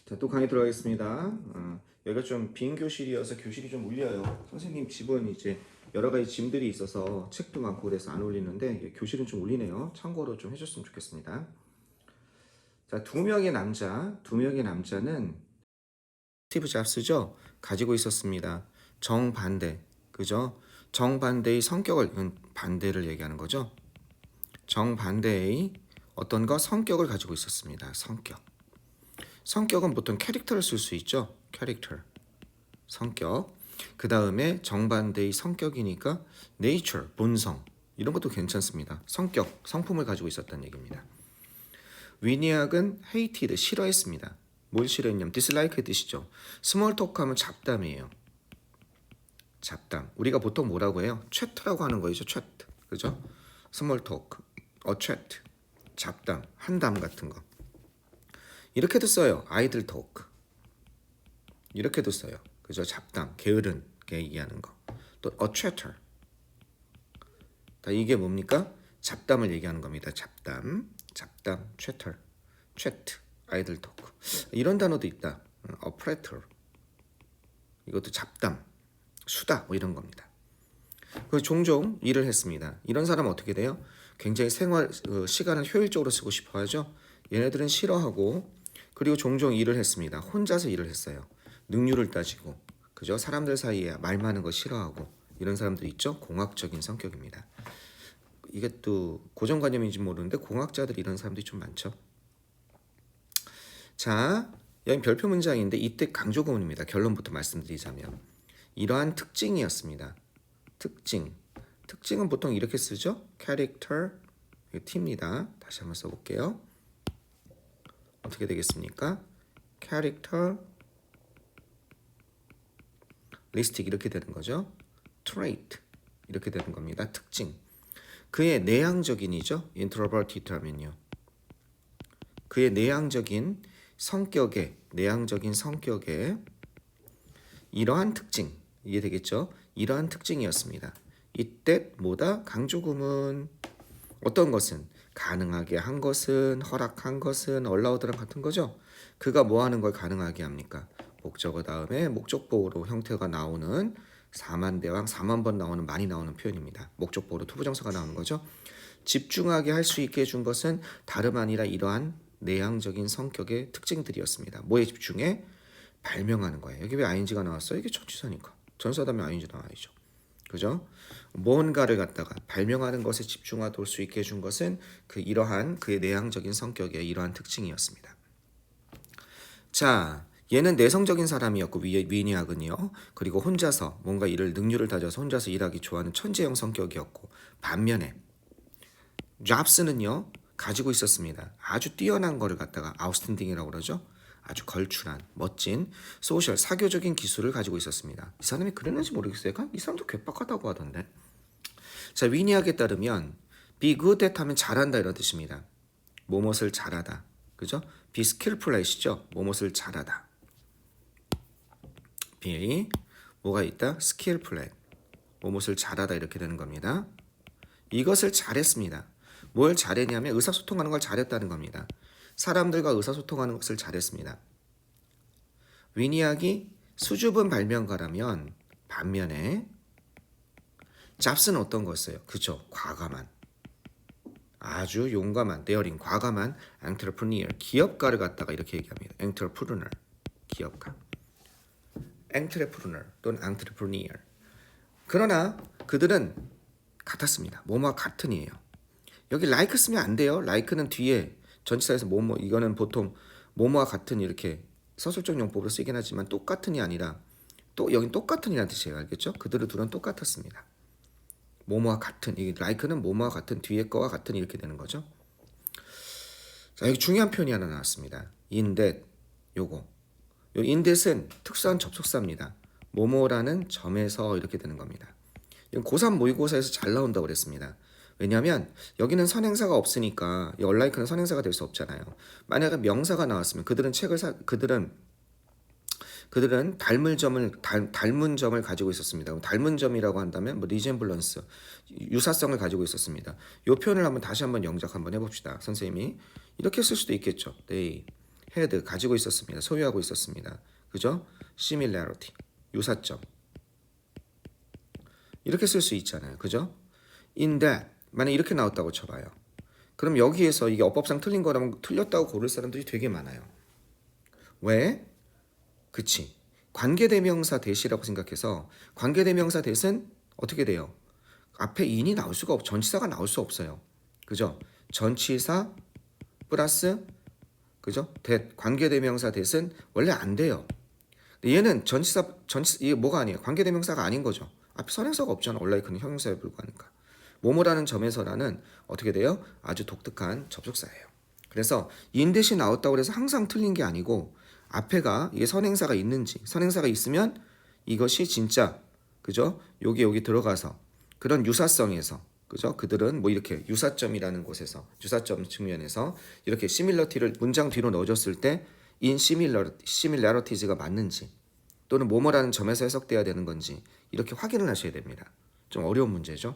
자, 또 강의 들어가겠습니다. 여기가 좀 빈 교실이어서 교실이 좀 울려요. 선생님 집은 이제 여러 가지 짐들이 있어서 책도 많고 그래서 안 울리는데 교실은 좀 울리네요. 참고로 좀 해줬으면 좋겠습니다. 자, 두 명의 남자는 스티브 잡스죠? 가지고 있었습니다. 정반대, 그죠? 정반대의 성격을, 반대를 얘기하는 거죠. 정반대의 어떤 거 성격을 가지고 있었습니다. 성격은 보통 캐릭터를 쓸 수 있죠. 캐릭터, 성격. 그 다음에 정반대의 성격이니까 nature, 본성. 이런 것도 괜찮습니다. 성격, 성품을 가지고 있었다는 얘기입니다. 위니악은 hated, 싫어했습니다. 뭘 싫어했냐면 dislike의 뜻이죠. 스몰 토크하면 잡담이에요. 잡담. 우리가 보통 뭐라고 해요? chat라고 하는 거죠. chat. 그죠? 스몰 토크, chat. 잡담, 한담 같은 거. 이렇게도 써요. 아이들 토크. 이렇게도 써요. 그죠? 잡담, 게으른 게 얘기하는 거. 또 a chatter. 이게 뭡니까? 잡담을 얘기하는 겁니다. 잡담, chatter, chat, 아이들 토크. 이런 단어도 있다. operator. 이것도 잡담, 수다 뭐 이런 겁니다. 그 종종 일을 했습니다. 이런 사람은 어떻게 돼요? 굉장히 시간을 효율적으로 쓰고 싶어 하죠. 얘네들은 싫어하고 그리고 종종 일을 했습니다. 혼자서 일을 했어요. 능률을 따지고, 그죠? 사람들 사이에 말 많은 거 싫어하고 이런 사람들 있죠? 공학적인 성격입니다. 이게 또 고정관념인지 모르는데 공학자들 이런 사람들이 좀 많죠. 자, 여기 별표 문장인데 이때 강조구문입니다. 결론부터 말씀드리자면 이러한 특징이었습니다. 특징은 보통 이렇게 쓰죠. character, T입니다. 다시 한번 써볼게요. 어떻게 되겠습니까? character 리스틱 이렇게 되는 거죠. trait 이렇게 되는 겁니다. 특징. 그의 내향적인이죠. introverted 하면요. 그의 내향적인 성격에 이러한 특징 이해되겠죠? 이러한 특징이었습니다. 이때 뭐다? 강조구문. 어떤 것은 가능하게 한 것은 허락한 것은 allowed랑 같은 거죠. 그가 뭐 하는 걸 가능하게 합니까? 목적어 다음에 목적보호로 형태가 나오는 4만 번 나오는 많이 나오는 표현입니다. 목적보호로 투부정사가 나오는 거죠. 집중하게 할 수 있게 해준 것은 다름 아니라 이러한 내향적인 성격의 특징들이었습니다. 뭐에 집중해? 발명하는 거예요. 여기 왜 ing가 나왔어요? 이게 전치사니까. 전사다면 ing 나와야죠. 그죠? 뭔가를 갖다가 발명하는 것에 집중하도록 수 있게 해준 것은 이러한 그의 내향적인 성격의 이러한 특징이었습니다. 자, 얘는 내성적인 사람이었고 위니악은요. 그리고 혼자서 뭔가 일을 능률을 다져서 혼자서 일하기 좋아하는 천재형 성격이었고 반면에 잡스는요. 가지고 있었습니다. 아주 뛰어난 거를 갖다가 아웃스탠딩이라고 그러죠. 아주 걸출한 멋진 소셜 사교적인 기술을 가지고 있었습니다. 이 사람이 그랬는지 모르겠어요. 이 사람도 괴팍하다고 하던데. 자, 위니악에 따르면 be good at 하면 잘한다 이런 뜻입니다. 뭐뭇을 잘하다. 그죠? be skillful at이죠. 뭐뭇을 잘하다. be 뭐가 있다? skillful at. 뭐뭇을 잘하다 이렇게 되는 겁니다. 이것을 잘했습니다. 뭘 잘했냐면 의사소통하는 걸 잘했다는 겁니다. 사람들과 의사소통하는 것을 잘했습니다. 위니악이 수줍은 발명가라면 반면에 잡스는 어떤 거였어요? 그죠? 과감한, 아주 용감한, daring, 과감한 entrepreneur, 기업가를 갖다가 이렇게 얘기합니다. entrepreneur, 기업가. entrepreneur 또는 entrepreneur. 그러나 그들은 같았습니다. 뭐뭐와 같은이에요. 여기 like 쓰면 안 돼요. like는 뒤에 전치사에서 뭐뭐 이거는 보통 뭐뭐와 같은 이렇게 서술적 용법으로 쓰긴 하지만 똑같은이 아니라 또 여긴 똑같은이라는 뜻이에요. 알겠죠? 그들은 둘은 똑같았습니다. 뭐뭐와 같은 이 like는 뭐뭐와 같은 뒤에 거와 같은 이렇게 되는 거죠. 자, 여기 중요한 표현이 하나 나왔습니다. in that 요거. 요 in that은 특수한 접속사입니다. 뭐뭐라는 점에서 이렇게 되는 겁니다. 이건 고3 모의고사에서 잘 나온다고 그랬습니다. 왜냐하면 여기는 선행사가 없으니까 이 unlike는 선행사가 될 수 없잖아요. 만약에 명사가 나왔으면 그들은 닮은 점을 가지고 있었습니다. 그럼 닮은 점이라고 한다면 뭐 resemblance, 유사성을 가지고 있었습니다. 이 표현을 다시 한번 영작 한번 해봅시다. 선생님이 이렇게 쓸 수도 있겠죠. They had 가지고 있었습니다. 소유하고 있었습니다. 그죠? similarity 유사점 이렇게 쓸 수 있잖아요. 그죠? in that 만약 이렇게 나왔다고 쳐봐요. 그럼 여기에서 이게 어법상 틀린 거라면 틀렸다고 고를 사람들이 되게 많아요. 왜? 그치. 관계대명사 대시라고 생각해서 관계대명사 대신 어떻게 돼요? 앞에 in이 나올 수가 전치사가 나올 수 없어요. 그죠? 전치사 플러스 그죠? 관계대명사 대신 원래 안 돼요. 얘는 전치사 이게 뭐가 아니에요? 관계대명사가 아닌 거죠. 앞에 선행사가 없잖아. 온라이크는 형용사에 불과하니까. 뭐뭐라는 점에서라는 어떻게 돼요? 아주 독특한 접속사예요. 그래서 인댓이 나왔다고 해서 항상 틀린 게 아니고 앞에가 이게 선행사가 있는지 선행사가 있으면 이것이 진짜 그죠? 여기 들어가서 그런 유사성에서 그죠? 그들은 뭐 이렇게 유사점이라는 곳에서 유사점 측면에서 이렇게 시밀러티를 문장 뒤로 넣어줬을 때 in similarities,가 맞는지 또는 뭐뭐라는 점에서 해석돼야 되는 건지 이렇게 확인을 하셔야 됩니다. 좀 어려운 문제죠.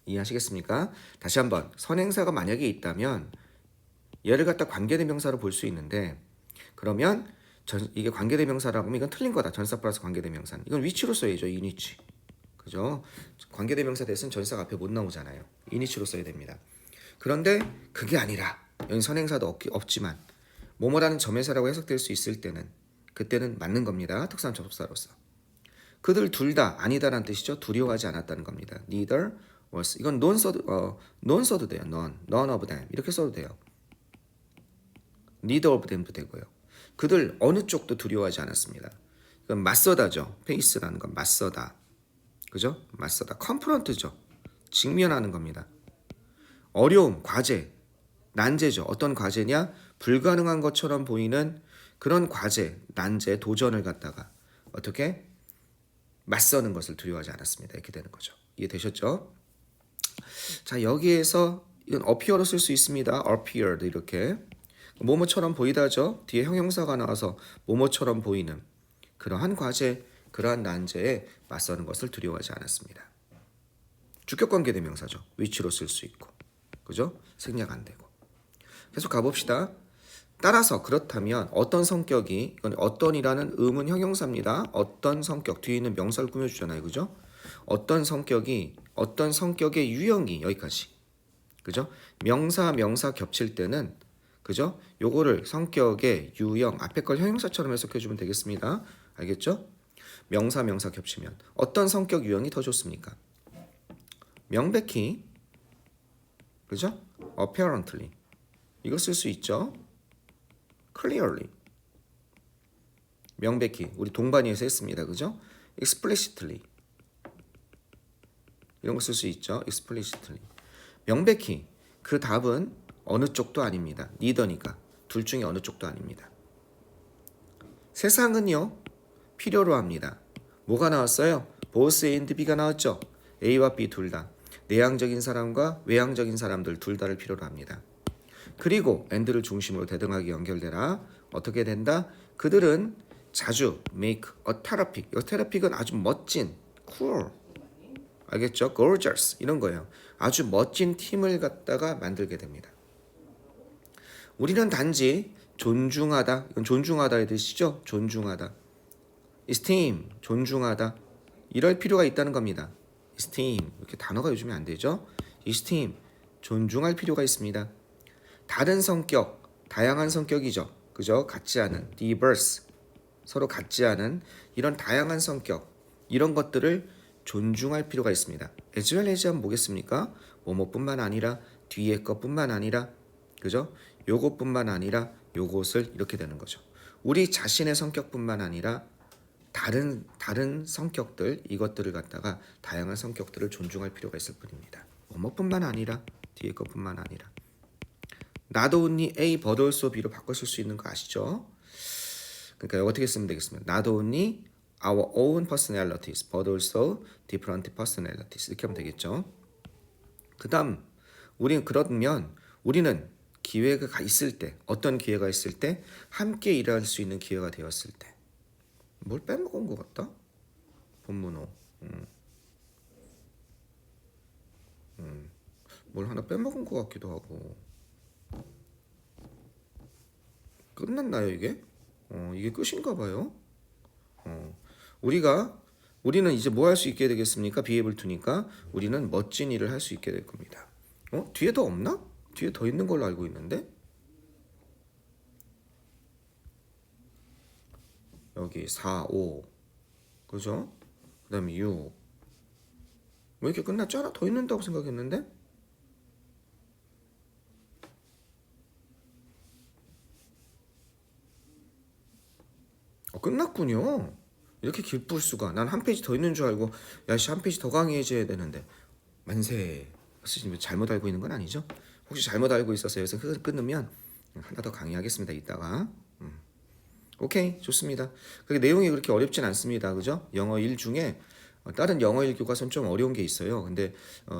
이해하시겠습니까? 다시 한번 선행사가 만약에 있다면 얘를 갖다 관계대명사로 볼 수 있는데 그러면 이게 관계대명사라고 하면 이건 틀린 거다. 전사 플러스 관계대명사는. 이건 위치로 써야죠. 인위치. 그죠? 관계대명사 대신 전사가 앞에 못 나오잖아요. 인위치로 써야 됩니다. 그런데 그게 아니라 여기 선행사도 없지만 뭐뭐라는 점에서라고 해석될 수 있을 때는 그때는 맞는 겁니다. 특수한 접속사로서. 그들 둘 다 아니다라는 뜻이죠. 두려워하지 않았다는 겁니다. Neither was. 이건 none 써도 돼요. none of them 이렇게 써도 돼요. neither of them도 되고요. 그들 어느 쪽도 두려워하지 않았습니다. 이건 맞서다죠. face라는 건 맞서다. 그죠? 맞서다. confront죠. 직면하는 겁니다. 어려움, 과제, 난제죠. 어떤 과제냐? 불가능한 것처럼 보이는 그런 과제, 난제, 도전을 갖다가 어떻게 맞서는 것을 두려워하지 않았습니다. 이렇게 되는 거죠. 이해되셨죠? 자, 여기에서 이건 appear로 쓸 수 있습니다. appeared 이렇게 뭐뭐처럼 보이다죠. 뒤에 형용사가 나와서 뭐뭐처럼 보이는 그러한 과제, 그러한 난제에 맞서는 것을 두려워하지 않았습니다. 주격관계 대명사죠. 위치로 쓸 수 있고 그죠? 생략 안 되고 계속 가봅시다. 따라서 그렇다면 어떤 성격이 이건 어떤이라는 의문 형용사입니다. 어떤 성격 뒤에 있는 명사를 꾸며주잖아요. 그죠? 어떤 성격의 유형이 여기까지 그죠? 명사 겹칠 때는 그죠? 요거를 성격의 유형 앞에 걸 형용사처럼 해석해주면 되겠습니다. 알겠죠? 명사 겹치면 어떤 성격 유형이 더 좋습니까? 명백히 그죠? apparently 이거 쓸 수 있죠? clearly 명백히 우리 동반위에서 했습니다. 그죠? explicitly 이런 거 쓸 수 있죠? explicitly 명백히 그 답은 어느 쪽도 아닙니다. neither니까 둘 중에 어느 쪽도 아닙니다. 세상은요 필요로 합니다. 뭐가 나왔어요? both A and B가 나왔죠. A와 B 둘 다 내향적인 사람과 외향적인 사람들 둘 다를 필요로 합니다. 그리고 and를 중심으로 대등하게 연결되라. 어떻게 된다? 그들은 자주 make a therapy. 이 therapy는 아주 멋진, cool, 알겠죠? gorgeous 이런 거예요. 아주 멋진 팀을 갖다가 만들게 됩니다. 우리는 단지 존중하다. 이건 존중하다의 뜻이죠. 존중하다. esteem, 존중하다. 이럴 필요가 있다는 겁니다. esteem, 이렇게 단어가 요즘에 안 되죠. esteem, 존중할 필요가 있습니다. 다른 성격, 다양한 성격이죠. 그죠? 같지 않은, diverse, 서로 같지 않은 이런 다양한 성격, 이런 것들을 존중할 필요가 있습니다. as well as 하면 뭐겠습니까? 뭐뭐뿐만 아니라 뒤에 것뿐만 아니라 그죠? 요것뿐만 아니라 요것을 이렇게 되는 거죠. 우리 자신의 성격뿐만 아니라 다른 성격들 이것들을 갖다가 다양한 성격들을 존중할 필요가 있을 뿐입니다. 뭐뿐만 아니라 뒤에 것뿐만 아니라 not only A but also B로 바꿔 쓸 수 있는 거 아시죠? 그러니까 이거 어떻게 쓰면 되겠습니까? Not only our own personalities but also different personalities 이렇게 하면 되겠죠. 그 다음 그러면 우리는 기회가 있을 때 어떤 기회가 있을 때 함께 일할 수 있는 기회가 되었을 때 뭘 빼먹은 것 같다? 본문어 뭘 하나 빼먹은 것 같기도 하고 끝났나요 이게? 이게 끝인가 봐요. 우리는 이제 뭐 할 수 있게 되겠습니까? be able to니까 우리는 멋진 일을 할 수 있게 될 겁니다. 뒤에 더 없나? 뒤에 더 있는 걸로 알고 있는데 여기 4, 5 그죠? 그 다음에 6 왜 이렇게 끝났지? 하나 더 있는다고 생각했는데 끝났군요. 이렇게 길쁠 수가. 난 한 페이지 더 있는 줄 알고 야씨 한 페이지 더 강의해줘야 되는데 만세. 선생님 잘못 알고 있는 건 아니죠? 혹시 잘못 알고 있어서 여기서 끊으면 하나 더 강의하겠습니다. 이따가. 오케이 좋습니다. 그게 내용이 그렇게 어렵진 않습니다. 그죠? 영어 1 중에 다른 영어 1 교과서는 좀 어려운 게 있어요. 근데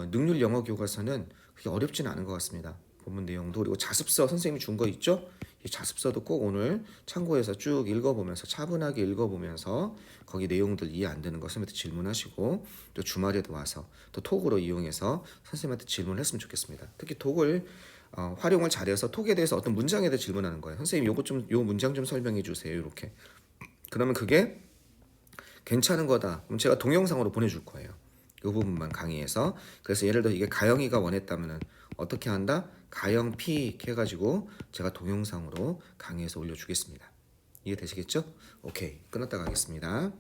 능률 영어 교과서는 그게 어렵진 않은 것 같습니다. 본문 내용도 그리고 자습서 선생님이 준 거 있죠? 이 자습서도 꼭 오늘 참고해서 쭉 읽어보면서 차분하게 읽어보면서 거기 내용들 이해 안 되는 거 선생님한테 질문하시고 또 주말에도 와서 또 톡으로 이용해서 선생님한테 질문했으면 좋겠습니다. 특히 톡을 활용을 잘해서 톡에 대해서 어떤 문장에 대해 질문하는 거예요. 선생님 요 문장 좀 설명해 주세요. 이렇게. 그러면 그게 괜찮은 거다. 그럼 제가 동영상으로 보내줄 거예요. 이 부분만 강의해서. 그래서 예를 들어 이게 가영이가 원했다면은 어떻게 한다? 가영 픽 해가지고 제가 동영상으로 강의해서 올려주겠습니다. 이해되시겠죠? 오케이 끝났다 가겠습니다.